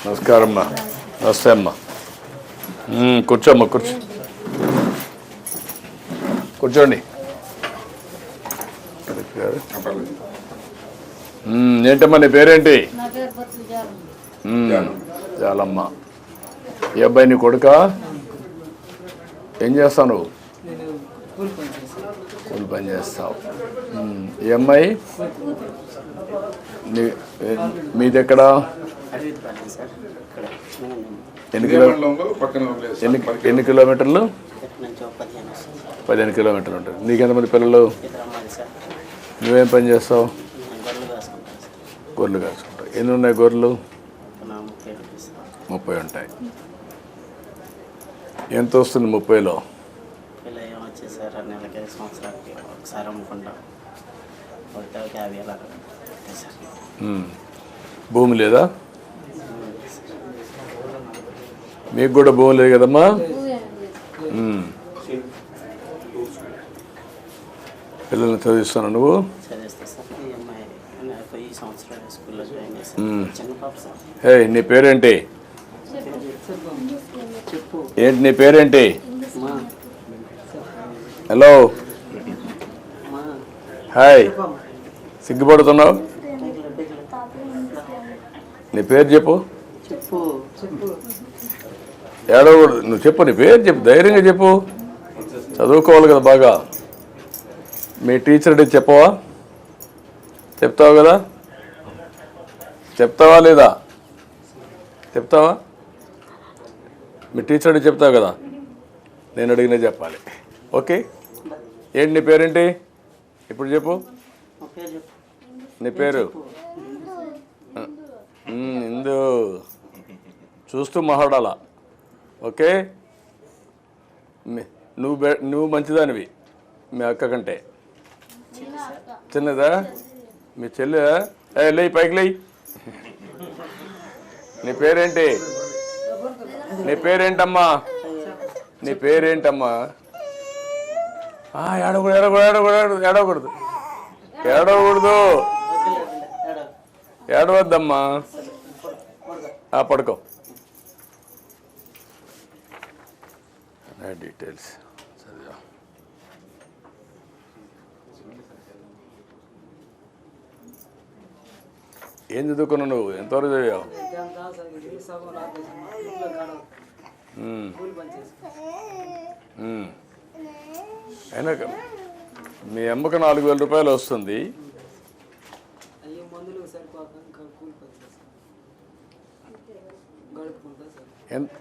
నమస్కారం అమ్మా. నమస్తే అమ్మా. కూర్చోమ్మా, కూర్చోండి. ఏంటమ్మా నీ పేరేంటి? చాలమ్మా. ఈ అబ్బాయి నీ కొడుక? ఏం చేస్తావు నువ్వు? కూలి పని చేస్తావు. ఈ అమ్మాయి మీది ఎక్కడ? ఎన్ని కిలోమీటర్లు? 15 కిలోమీటర్లు ఉంటుంది. నీకు ఎంతమంది పిల్లలు? నువ్వేం పని చేస్తావు? గొర్రెలు కాసుకుంటావు. ఎన్ని ఉన్నాయి గొర్రెలు? 30 ఉంటాయి. ఎంత వస్తుంది 30లో? భూమి లేదా? మీకు కూడా భూమి లేదు కదమ్మా? పిల్లల్ని చదివిస్తాను నువ్వు? నీ పేరేంటి? ఏంటి నీ పేరేంటి? Hello, hi. సిగ్గుపడుతున్నావు? నీ పేరు చెప్పు. ఏడవకూడదు. నువ్వు చెప్పు, నీ పేరు చెప్పు, ధైర్యంగా చెప్పు. చదువుకోవాలి కదా బాగా. మీ టీచర్ డే చెప్పవా? చెప్తావు కదా? చెప్తావా లేదా? చెప్తావా? మీ టీచర్ డే చెప్తావు కదా? నేను అడిగినా చెప్పాలి. ఓకే. ఏంటి నీ పేరేంటి? ఇప్పుడు చెప్పు. నీ పేరు? ఇందు. చూస్తూ మాట్లాడాలా. ఓకే. నువ్వు మంచిదానివి మీ అక్క కంటే. చిన్నదా మీ చెల్లె? లేయి, పైకి లేయి. నీ పేరేంటి? నీ పేరేంటమ్మా? నీ పేరేంటమ్మా? ఏడవకూడదు. ఏడవద్దమ్మా. పడుకో. డీటెయిల్స్ చదివా. ఏం చదువుకున్నావు నువ్వు? ఎంతవరకు చదివావు? అయినా మీ అమ్మకు 4,000 రూపాయలు వస్తుంది.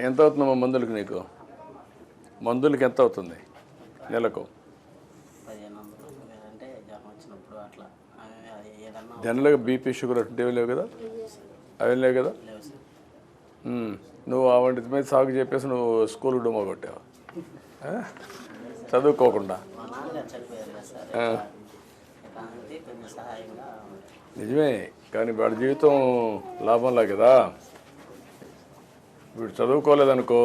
ఎంత అవుతుందమ్మా మందులకు? నీకు మందులకి ఎంత అవుతుంది నెలకు? జనరల్గా బీపీ షుగర్ అటువంటివి లేవు కదా? అవి లేవు కదా? నువ్వు ఆ వంటి మీద సాగు చెప్పేసి నువ్వు స్కూల్ డుమ్మా కొట్టావు చదువుకోకుండా. నిజమే, కానీ వాడి జీవితం లాభంలా కదా. వీడు చదువుకోలేదనుకో,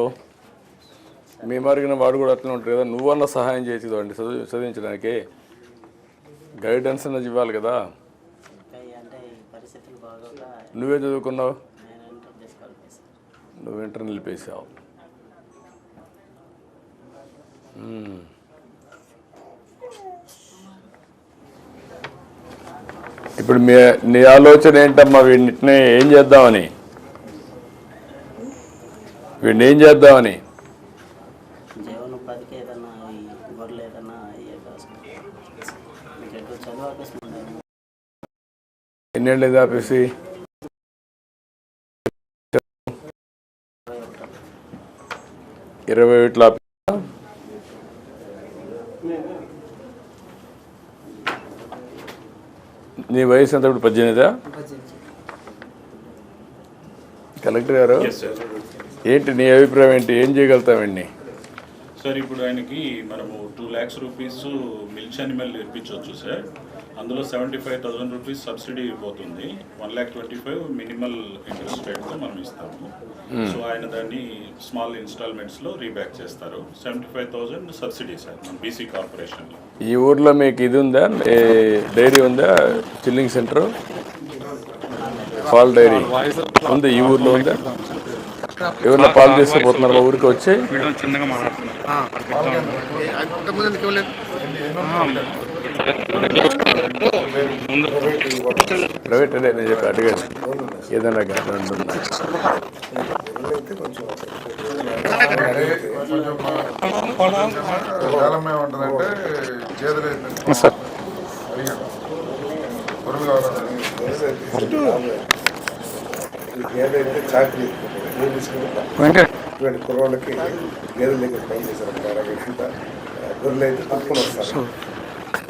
మీ మరిగిన వాడు కూడా అట్లా ఉంటాడు కదా. నువ్వన్నా సహాయం చేయొచ్చు వాడిని చదివించడానికి. గైడెన్స్ అన్నది ఇవ్వాలి కదా. నువ్వే చదువుకున్నావు? నువ్వు ఇంటర్ నిలిపేసావు. ఇప్పుడు నీ ఆలోచన ఏంటమ్మా? వీడిని ఏం చేద్దామని? ఎన్నేళ్ళు ఆపేసి? 21 ఆపేసి. నీ వయసు ఎంత? ఇప్పుడు 18. కలెక్టర్ గారు, ఏంటి నీ అభిప్రాయం ఏంటి? ఏం చేయగలుగుతామండి సార్? ఇప్పుడు ఆయనకి మనము 2 lakhs రూపీస్ మిల్క్ అనిమల్ ఇప్పించవచ్చు సార్. అందులో 75,000 రూపీస్ సబ్సిడీ పోతుంది. 1,25,000 మినిమల్ ఇంట్రెస్ట్ రేట్తో మనం ఇస్తాము. సో ఆయన దాన్ని స్మాల్ ఇన్స్టాల్మెంట్స్లో రీబ్యాక్ చేస్తారు. 75,000 సబ్సిడీ సార్ మన బీసీ కార్పొరేషన్లో. ఈ ఊర్లో మీకు ఇది ఉందా? డైరీ ఉందా? చిల్లింగ్ సెంటర్, పాల్ డైరీ ఉంది ఈ ఊర్లో ఉందా? ఎవరైనా పాలు తీసుకుపోతున్నారు మా ఊరికి వచ్చి చిన్నగా మాట్లాడుతున్నారు. ప్రైవేట్ అదే నేను చెప్పి అడిగాను ఏదైనా గార్డెన్ ఉన్నాయి సార్ ఏదైతే చాకరీ వెంకట్ ఇటువంటి కుర్రోళ్ళకి గేదెల దగ్గర పని చేశారు గొర్రెలు అయితే తప్పుకొని వస్తారు.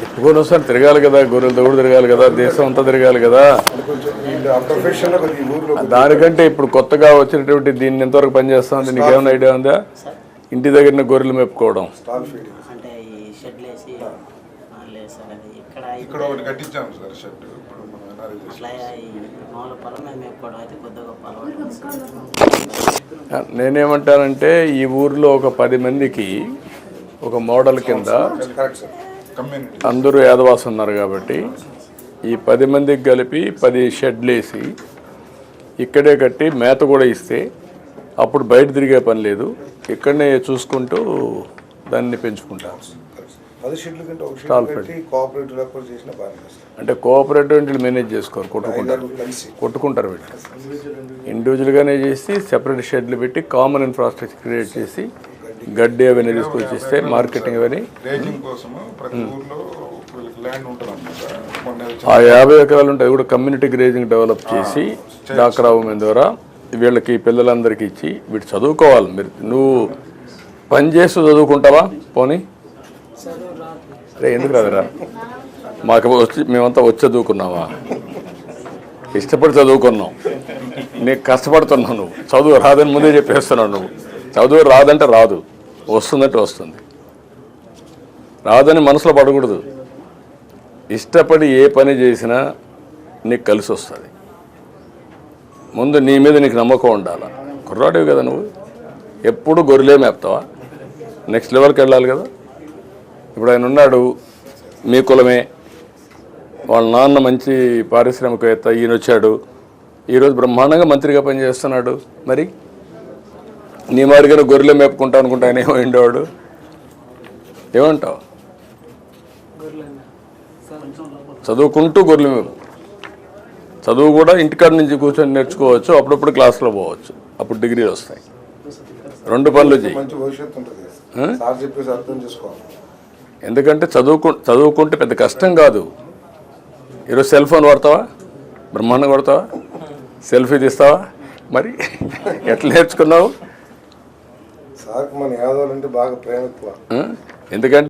తిప్పుకొని వస్తాను తిరగాలి కదా గొర్రెలతో కూడా తిరగాలి కదా దేశం అంతా తిరగాలి కదా అది కొంచెం వీళ్ళు ఆ ప్రొఫెషన్లో కొద్దిగా ఈ ఊర్లో దానికంటే ఇప్పుడు కొత్తగా వచ్చినటువంటి దీన్ని ఎంతవరకు పనిచేస్తుంది నీకేమైనా ఐడియా ఉందా ఇంటి దగ్గర గొర్రెలు మేపుకోవడం స్టాల్ ఫీడింగ్ అంటే ఈ షెడ్లు వేసి లేదు సార్ అది ఇక్కడ ఇక్కడ ఒకటి కట్టించాము సార్ షెడ్ ఇప్పుడు మనం ఎన్ఆర్ఐ చేసి. అట్లా ఈ మామూలు పొలం మేము మేపుకోవడం అయితే కొద్దిగా గొప్ప అలవాటు ఉంది సార్. నేనేమంటానంటే ఈ ఊర్లో ఒక 10 మందికి ఒక మోడల్ కింద కరెక్ట్ సార్ కమ్యూనిటీ అందరూ యాదవాసు ఉన్నారు కాబట్టి ఈ 10 మందికి కలిపి 10 షెడ్లు వేసి ఇక్కడే కట్టి మేత కూడా ఇస్తే అప్పుడు బయట తిరిగే పని లేదు ఇక్కడనే చూసుకుంటూ దాన్ని పెంచుకుంటారు 10 షెడ్ల కంటే ఒక షెడ్ పెట్టి కోఆపరేటివ్ కూడా చేసిన బాగా అంటే కోఆపరేటివ్ వీళ్ళు మేనేజ్ చేసుకోరు కొట్టుకుంటారు కలిసి కొట్టుకుంటారు వీళ్ళు ఇండివిజువల్గానే చేసి సెపరేట్ షెడ్లు పెట్టి కామన్ ఇన్ఫ్రాస్ట్రక్చర్ క్రియేట్ చేసి గడ్డి అవన్నీ తీసుకొచ్చి ఇస్తే మార్కెటింగ్ అవన్నీ రేజింగ్ కోసము ప్రతి ఊర్లో ల్యాండ్ ఉంటుంది అన్నమాట. ఆ 50 ఎకరాలు ఉంటాయి కూడా కమ్యూనిటీ గ్రేజింగ్ డెవలప్ చేసి డాక్రా ఉమెన్ ద్వారా వీళ్ళకి పిల్లలందరికీ ఇచ్చి వీటి చదువుకోవాలి మీరు నువ్వు పని చేస్తూ చదువుకుంటావా పోనీ అరే ఎందుకు రాదురా మాకు వచ్చి మేమంతా వచ్చి చదువుకున్నావా ఇష్టపడి చదువుకున్నాం నీకు కష్టపడుతున్నావు నువ్వు చదువు రాదని ముందే చెప్పేస్తున్నావు నువ్వు చదువు రాదంటే రాదు వస్తుందంటే వస్తుంది రాదని మనసులో పడకూడదు ఇష్టపడి ఏ పని చేసినా నీకు కలిసి వస్తుంది ముందు నీ మీద నీకు నమ్మకం ఉండాలి కుర్రాడివి కదా నువ్వు ఎప్పుడు గొర్రెలే మేపుతావా నెక్స్ట్ లెవెల్కి వెళ్ళాలి కదా ఇప్పుడు ఆయన ఉన్నాడు మీ కులమే వాళ్ళ నాన్న మంచి పారిశ్రామికవేత్త ఈయన వచ్చాడు ఈరోజు బ్రహ్మాండంగా మంత్రిగా పనిచేస్తున్నాడు మరి నీ మారిగా గొర్రెలే మేపుకుంటా అనుకుంటా ఆయన ఏమైండేవాడు ఏమంటావు చదువుకుంటూ గొర్రెలు మేపు చదువు కూడా ఇంటికాడ నుంచి కూర్చొని నేర్చుకోవచ్చు అప్పుడప్పుడు క్లాస్లో పోవచ్చు అప్పుడు డిగ్రీలు వస్తాయి 2 పనులు చేయి మంచి భవిష్యత్తు ఉంటుంది సార్ చెప్పేసి అర్థం చేసుకోవాలి ఎందుకంటే చదువుకుంటే పెద్ద కష్టం కాదు ఈరోజు సెల్ ఫోన్ వాడతావా బ్రహ్మాండంగా వాడతావా సెల్ఫీ తీస్తావా మరి ఎట్లా నేర్చుకున్నావు సార్కి మన యాదవులు అంటే బాగా ప్రేమ ఎక్కువ ఎందుకంటే